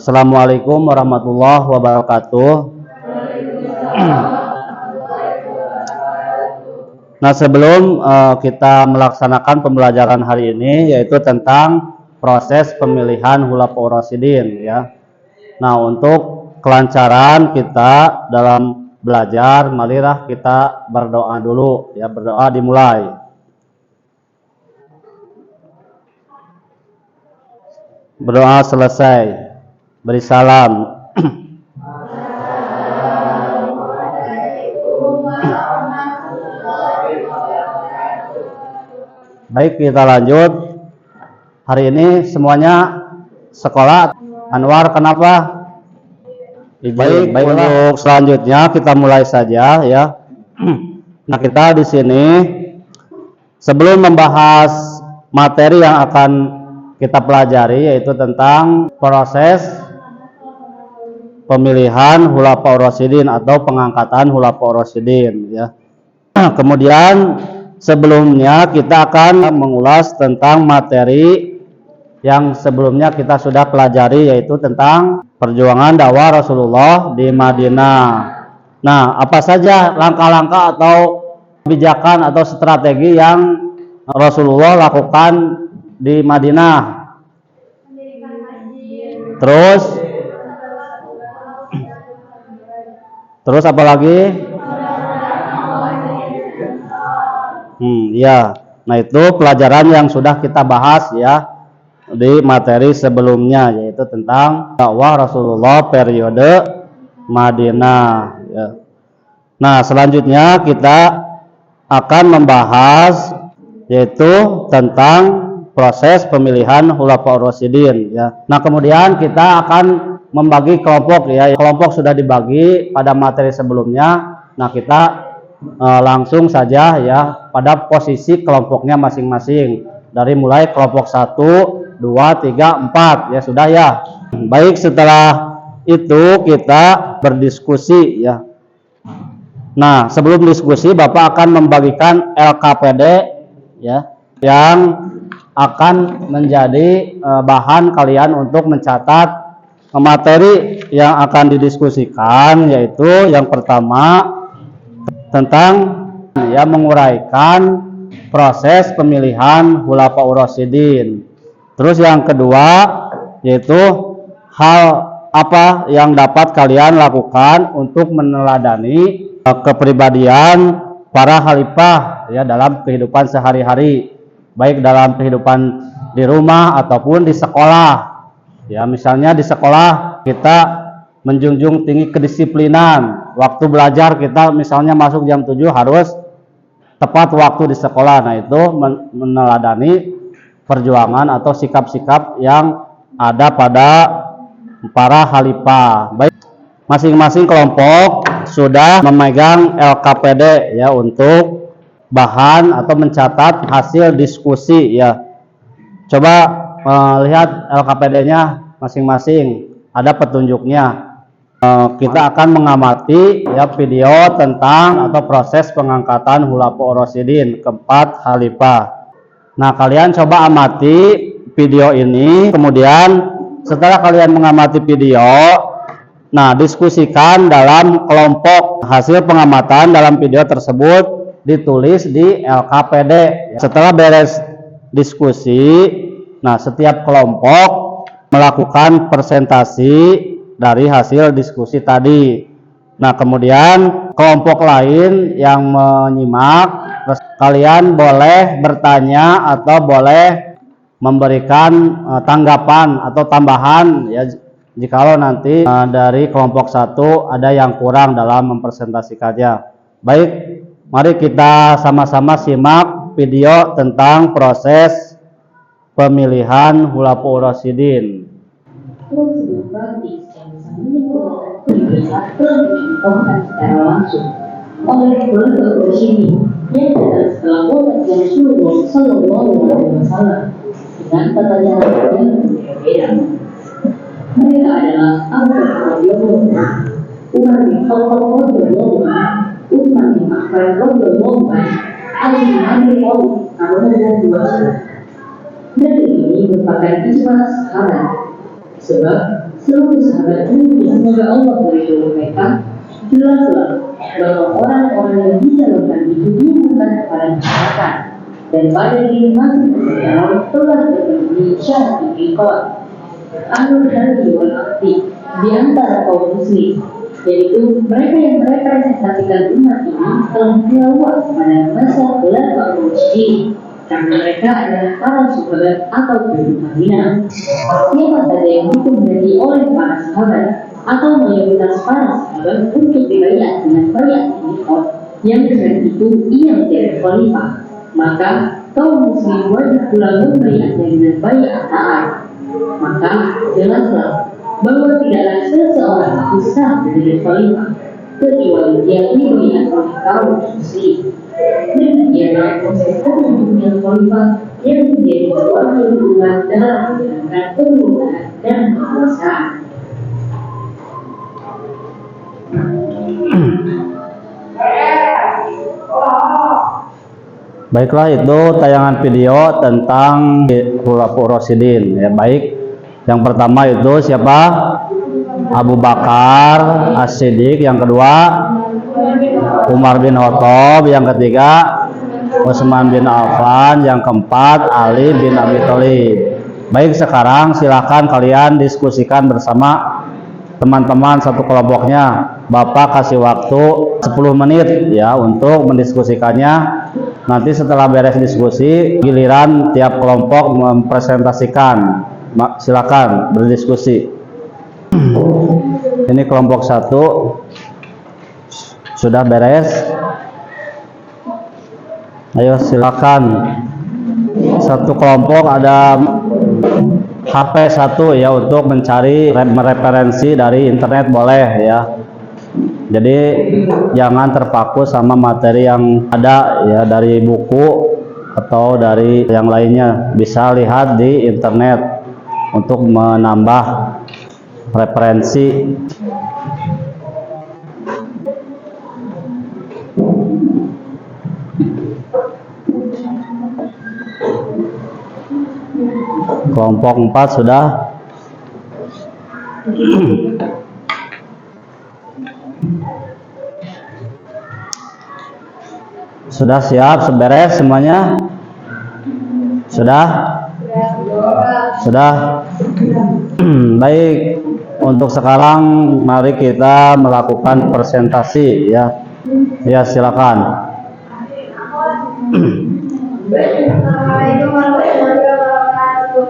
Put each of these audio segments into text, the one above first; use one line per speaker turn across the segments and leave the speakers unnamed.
Assalamualaikum warahmatullahi wabarakatuh. Nah, sebelum kita melaksanakan pembelajaran hari ini, yaitu tentang proses pemilihan Khulafaur Rasyidin, ya. Nah, untuk kelancaran kita dalam belajar, marilah kita berdoa dulu, ya. Berdoa dimulai. Berdoa selesai, beri salam. Baik, kita lanjut. Hari ini semuanya sekolah. Anwar, kenapa? Baik, untuk selanjutnya kita mulai saja, ya. Nah, kita di sini sebelum membahas materi yang akan kita pelajari, yaitu tentang proses pemilihan Khulafaur Rasyidin atau pengangkatan Khulafaur Rasyidin, ya. Kemudian sebelumnya kita akan mengulas tentang materi yang sebelumnya kita sudah pelajari, yaitu tentang perjuangan dakwah Rasulullah di Madinah. Nah, apa saja langkah-langkah atau kebijakan atau strategi yang Rasulullah lakukan di Madinah? Terus apa lagi? Ya. Nah, itu pelajaran yang sudah kita bahas, ya, di materi sebelumnya, yaitu tentang dakwah Rasulullah periode Madinah, ya. Nah, selanjutnya kita akan membahas yaitu tentang proses pemilihan Khulafaur Rasyidin, ya. Nah, kemudian kita akan membagi kelompok, ya. Kelompok sudah dibagi pada materi sebelumnya. Nah, kita langsung saja, ya, pada posisi kelompoknya masing-masing, dari mulai kelompok 1, 2, 3, 4, ya, sudah, ya. Baik, setelah itu kita berdiskusi, ya. Nah, sebelum diskusi Bapak akan membagikan LKPD, ya, yang akan menjadi bahan kalian untuk mencatat materi yang akan didiskusikan, yaitu yang pertama tentang, ya, menguraikan proses pemilihan Khulafaur Rasyidin. Terus yang kedua yaitu hal apa yang dapat kalian lakukan untuk meneladani kepribadian para khalifah, ya, dalam kehidupan sehari-hari, baik dalam kehidupan di rumah ataupun di sekolah. Ya, misalnya di sekolah kita menjunjung tinggi kedisiplinan. Waktu belajar kita misalnya masuk jam 7 harus tepat waktu di sekolah. Nah, itu meneladani perjuangan atau sikap-sikap yang ada pada para khalifah. Baik, masing-masing kelompok sudah memegang LKPD, ya, untuk bahan atau mencatat hasil diskusi, ya. Coba lihat LKPD-nya masing-masing, ada petunjuknya. Kita akan mengamati, ya, video tentang atau proses pengangkatan Khulafaur Rasyidin keempat khalifah. Nah, kalian coba amati video ini, kemudian setelah kalian mengamati video, nah, diskusikan dalam kelompok. Hasil pengamatan dalam video tersebut ditulis di LKPD. Setelah beres diskusi, nah, setiap kelompok melakukan presentasi dari hasil diskusi tadi. Nah, kemudian kelompok lain yang menyimak, kalian boleh bertanya atau boleh memberikan tanggapan atau tambahan, ya, jikalau nanti dari kelompok 1 ada yang kurang dalam mempresentasikannya. Baik, mari kita sama-sama simak video tentang proses pemilihan Khulafaur Rasyidin.
Diberitakan secara langsung oleh Khulafaur Rasyidin yang datang setelah wafat Rasulullah Sallallahu Alaihi Wasallam dengan tata cara yang berbeda. Mereka adalah Abu Bakar radhiyallahu anhu, Umar bin Khattab radhiyallahu anhu, Utsman bin Affan radhiyallahu anhu, Ali bin Abi Thalib radhiyallahu anhu. Dan ini merupakan ijma sahabat, sebab seluruh sahabat Nabi, semoga Allah meridhoi mereka, jelaslah bahwa orang-orang yang dicalonkan itu diumumkan kepada masyarakat dan pada diri masing-masing calon telah terpenuhi syarat iqrar anul hadi wal akti di antara kaum muslim, yaitu mereka yang merepresentasikan umat ini telah dibawa pada masa khulafaur rasyidin karena mereka adalah para sahabat atau penduduk Madinah. Siapa saja yang dihendaki oleh para sahabat atau mayoritas para sahabat untuk dibayar dengan bayat iqrar yang dengan itu ia menjadi khalifah, maka kaum muslim wajib pula membayar dengan bayat taat. Maka jelaslah bahwa tidaklah seseorang itu sah menjadi khalifah kecuali dia dibayar oleh kaum muslim. Demikianlah proses terbentuknya khalifah yang menjadi wakil umat dalam menjalankan pemerintahan dan kekuasaan.
Baiklah, itu tayangan video tentang Khulafaur Rasyidin ya. Baik, yang pertama itu siapa? Abu Bakar As-Siddiq, yang kedua Umar bin Khattab, yang ketiga Utsman bin Affan, yang keempat Ali bin Abi Thalib. Baik, sekarang silakan kalian diskusikan bersama teman-teman satu kelompoknya. Bapak kasih waktu 10 menit ya untuk mendiskusikannya. Nanti setelah beres diskusi, giliran tiap kelompok mempresentasikan. Silakan berdiskusi. Ini kelompok 1 sudah beres. Ayo silakan. Satu kelompok ada HP 1 ya, untuk mencari referensi dari internet boleh ya. Jadi jangan terpaku sama materi yang ada ya, dari buku atau dari yang lainnya. Bisa lihat di internet untuk menambah referensi. Kelompok 4 sudah. Sudah siap, seberes semuanya? Sudah? Sudah? Baik, untuk sekarang mari kita melakukan presentasi ya. Ya, silakan.
Assalamualaikum warahmatullahi wabarakatuh.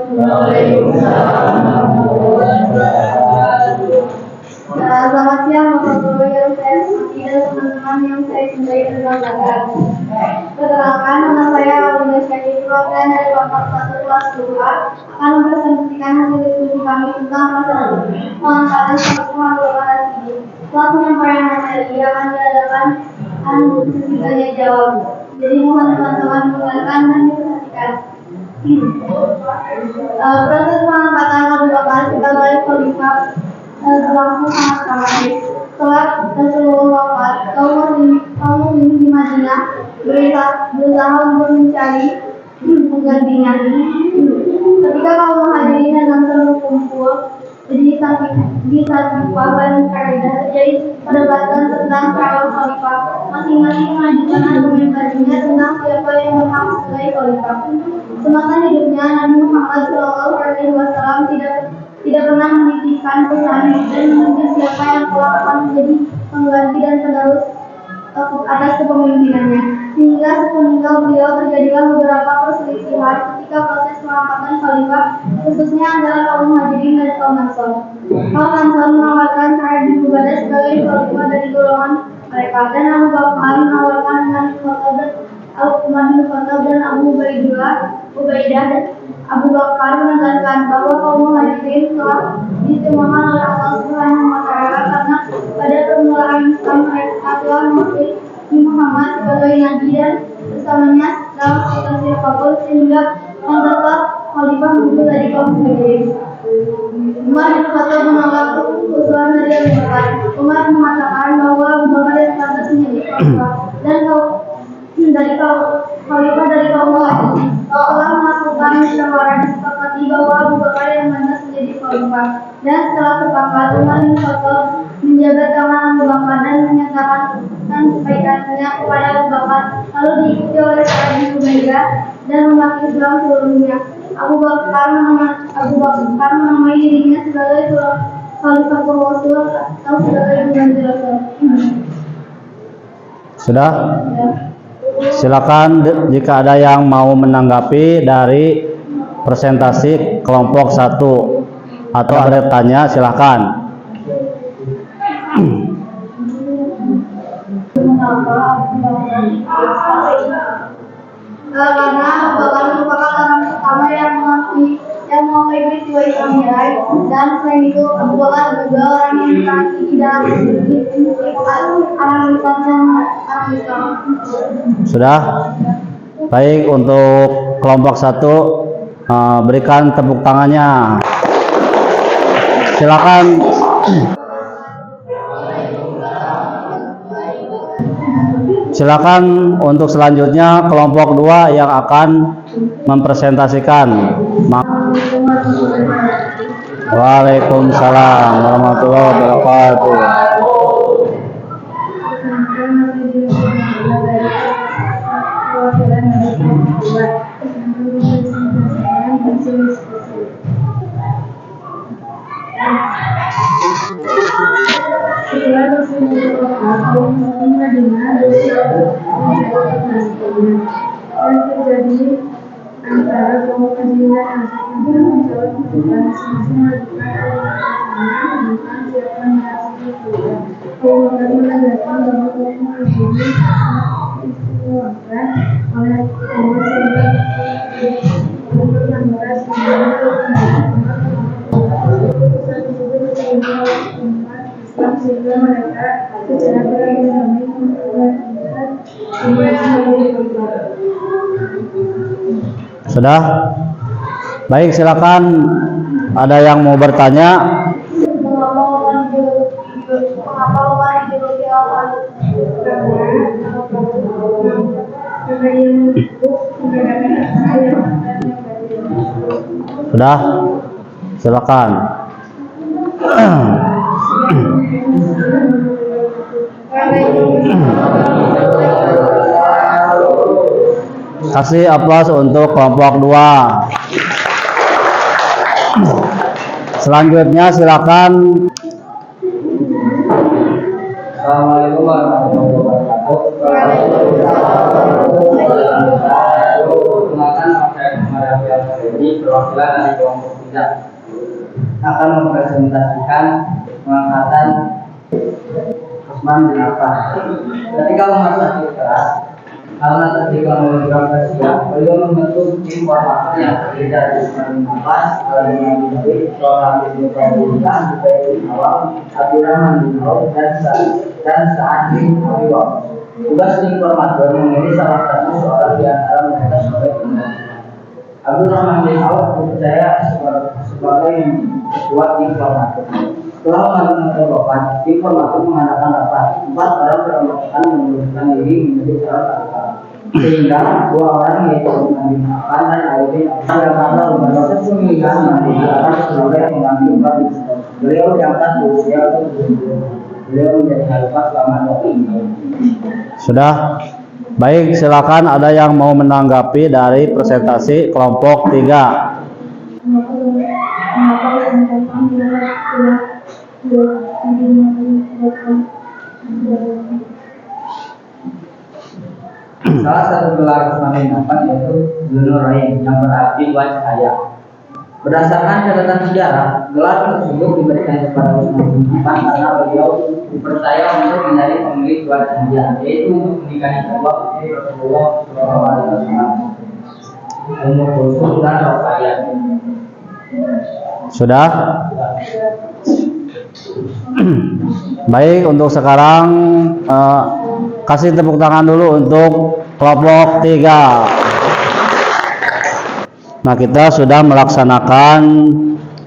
Selamat siang Bapak Guru yang saya hormati dan teman-teman yang saya cintai dan banggakan. Perkenalkan, nama saya Alina Syahid, perwakilan dari kelompok 1 kelas 2 akan mempresentasikan hasil diskusi kami tentang proses pengangkatan status Khulafaur Rasyidin. Setelah penyampaian materi akan diadakan sesi tanya jawab. Jadi mohon teman-teman mendengarkan dan diperhatikan. Proses pengangkatan Abu Bakar sebagai khalifah berlangsung sangat dramatis. Setelah Rasulullah wafat, kaum muslimin di Madinah berusaha untuk mencari penggantinya. Ketika kaum muhajirin dan ansar berkumpul di satu Bani Quraidah, terjadi perdebatan tentang calon khalifah. Masing-masing mengajukan argumentasinya tentang siapa yang berhak sebagai khalifah. Semasa hidupnya, Nabi Muhammad SAW tidak pernah menitipkan pesan dan menunjuk siapa yang kelak akan menjadi pengganti dan penerus atas kepemimpinannya. Sehingga sepeninggal beliau terjadilah beberapa perselisihan ketika proses pengangkatan khalifah, khususnya antara kaum muhajirin dan kaum ansor. Kaum ansor menawarkan Sa'ad bin Ubadah sebagai khalifah dari golongan mereka, dan Abu Bakar menawarkan Umar bin Khattab dan Abu Ubaidah. Abu Bakar menegaskan bahwa kaum muhajirin telah diistimewakan oleh Allah Subhanahu wa Ta'ala karena pada permulaan Islam mereka telah mengakui Muhammad sebagai nabi dan bersamanya dalam tafsir kabul, sehingga pantaslah khalifah muncul dari kaum muhajirin. Umar bin Khattab menolak usulan dari Abu Bakar. Umar mengatakan bahwa Abu Bakar yang pantas menjadi khalifah khalifah dari kaum muhajirin. Setelah melakukan musyawarah disepakati bahwa Abu Bakar yang pantas menjadi khalifah, dan setelah Bakar, Umar bin Khattab menjabat tangan Abu Bakar dan menyatakan kebaikannya kepada Abu Bakar, lalu diikuti oleh Sa'ad bin Ubaidah dan umat Islam seluruhnya. Abu Bakar menamai dirinya sebagai Khalifatul Rasul atau sebagai pengganti Rasul.
Sudah? Silakan jika ada yang mau menanggapi dari presentasi kelompok 1 atau ada tanya, silakan.
Karena Abu Bakar merupakan orang pertama yang mengakui peristiwa Isra Mi'raj, dan selain itu Abu Bakar juga orang yang ditaati di dalam orang Islam.
Sudah? Baik, untuk kelompok 1 berikan tepuk tangannya. Silakan. Silakan untuk selanjutnya kelompok 2 yang akan mempresentasikan. Waalaikumsalam warahmatullahi wabarakatuh.
Terjadi antara kaum muslimin dan yang menjawab kebutuhan masing-masing tentang siapa yang harus dilakukan. Kaum Bakar menegaskan bahwa kaum muslimin diistimewakan oleh Allah untuk membahas Islam sehingga mereka secara beramai-ramai
Sudah? Baik, silakan. Ada yang mau bertanya? Sudah? Silakan. Kasih aplaus untuk kelompok 2. Selanjutnya silakan.
Assalamualaikum warahmatullahi wabarakatuh. Perkenalkan, saya Muhammad Rafi, perwakilan dari kelompok 3 akan mempresentasikan pengangkatan Utsman bin Affan. Ketika Umar sakit keras karena ketika memegang Persia, beliau membentuk tim formatur yang terdiri dari Utsman bin Affan, Ali bin Abi Thalib, Thalhah bin Ubaidillah, Zubair bin Awam, Abdurrahman bin Auf, dan Sa'ad bin Abi Waqqas. Tugas tim formatur memilih salah satu seorang di antara mereka sebagai pengganti. Abdurrahman bin Auf dipercaya sebagai ketua tim formatur. Setelah melakukan wafat, tim formatur mengadakan rapat. 4 orang berkelompokkan mengundurkan diri menjadi calon anggota. Sehingga 2 orang yaitu Utsman bin Affan dan Ali bin Abi Thalib yang karena proses pemilihan menggunakan sebagai pengganti Umar bin Khattab. Beliau diangkat di usia 70. Beliau menjadi khalifah selama 20 tahun.
Sudah? Baik, silakan. Ada yang mau menanggapi dari presentasi kelompok 3?
Salah satu gelar Utsman bin Affan yaitu Dzunurain yang berarti dua cahaya. Berdasarkan catatan sejarah, gelar tersebut diberikan kepada Utsman bin Affan karena beliau dipercaya untuk menjadi pemilik dua cahaya, yaitu untuk menikahi kedua putri Rasulullah SAW, Ummu Kulsum dan Ruqayyah.
Sudah? Baik, untuk sekarang kasih tepuk tangan dulu untuk kelompok 3. Nah, kita sudah melaksanakan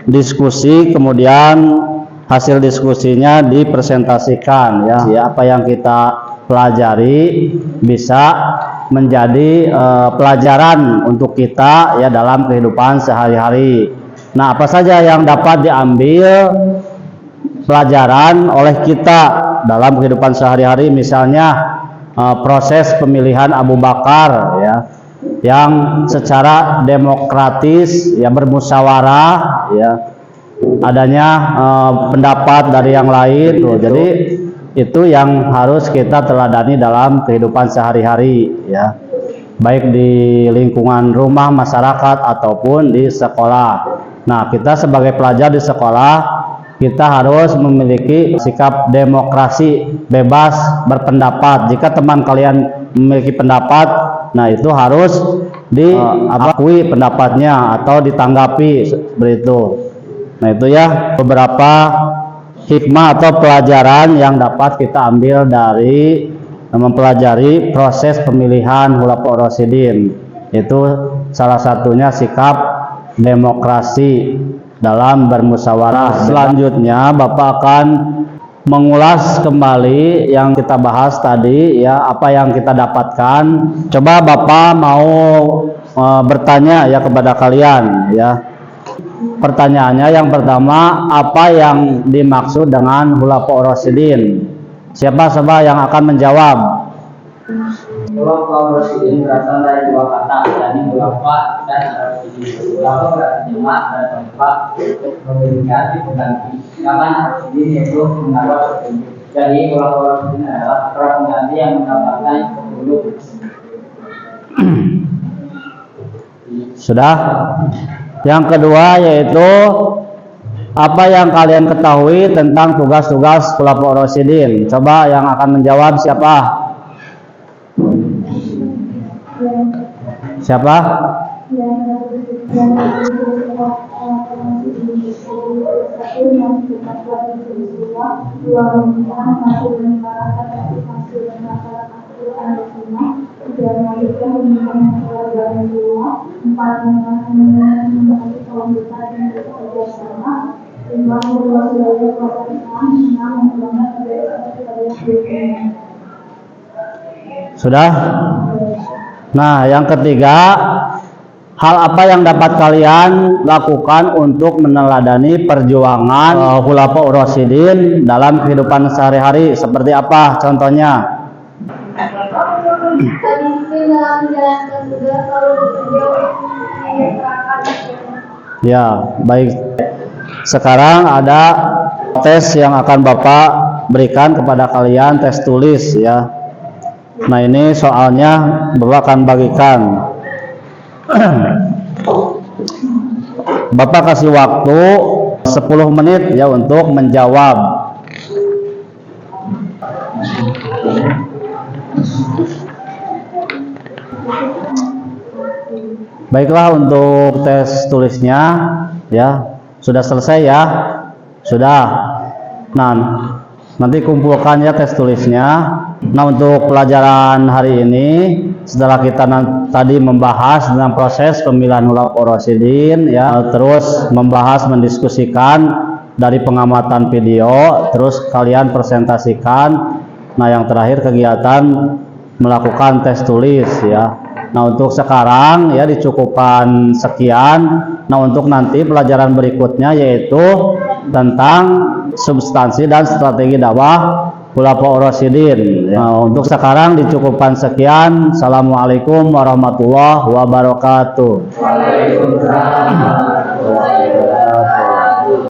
diskusi, kemudian hasil diskusinya dipresentasikan ya. Apa yang kita pelajari bisa menjadi pelajaran untuk kita ya dalam kehidupan sehari-hari. Nah, apa saja yang dapat diambil pelajaran oleh kita dalam kehidupan sehari-hari, misalnya proses pemilihan Abu Bakar ya, yang secara demokratis ya, bermusyawarah ya, adanya pendapat dari yang lain tuh. Jadi itu yang harus kita teladani dalam kehidupan sehari-hari ya, baik di lingkungan rumah masyarakat ataupun di sekolah. Nah, kita sebagai pelajar di sekolah, kita harus memiliki sikap demokrasi, bebas berpendapat. Jika teman kalian memiliki pendapat, nah itu harus diakui pendapatnya atau ditanggapi seperti itu. Nah, itu ya beberapa hikmah atau pelajaran yang dapat kita ambil dari mempelajari proses pemilihan Khulafaur Rasyidin. Itu salah satunya sikap demokrasi dalam bermusyawarah. Selanjutnya Bapak akan mengulas kembali yang kita bahas tadi ya, apa yang kita dapatkan. Coba Bapak mau bertanya ya kepada kalian ya. Pertanyaannya yang pertama, apa yang dimaksud dengan Khulafaur Rasyidin? Siapa yang akan menjawab?
Khulafaur Rasyidin berasal dari dua kata, yakni khulafa dan ar-rasyidin. Khulafa berarti jemaah dan tempat memiliki pengganti. Sedangkan ar-rasyidin yaitu mendapat petunjuk. Jadi Khulafaur Rasyidin adalah para pengganti yang mendapatkan petunjuk.
Sudah? Yang kedua yaitu apa yang kalian ketahui tentang tugas-tugas Khulafaur Rasyidin? Coba yang akan menjawab siapa? Siapa? Sudah? Nah, yang ketiga, hal apa yang dapat kalian lakukan untuk meneladani perjuangan Khulafaur Rasyidin dalam kehidupan sehari-hari? Seperti apa contohnya? Ya, baik. Sekarang ada tes yang akan Bapak berikan kepada kalian, tes tulis ya. Nah, ini soalnya Bapak akan bagikan. Bapak kasih waktu 10 menit ya untuk menjawab. Baiklah, untuk tes tulisnya ya sudah selesai ya. Sudah. Nah, nanti kumpulkan ya tes tulisnya. Nah, untuk pelajaran hari ini setelah kita tadi membahas tentang proses pemilihan Khulafaur Rasyidin ya, terus membahas, mendiskusikan dari pengamatan video, terus kalian presentasikan. Nah, yang terakhir kegiatan melakukan tes tulis ya. Nah, untuk sekarang ya dicukupkan sekian. Nah, untuk nanti pelajaran berikutnya yaitu tentang substansi dan strategi dakwah Khulafaur Rasyidin. Nah, untuk sekarang dicukupkan sekian. Assalamualaikum warahmatullahi wabarakatuh.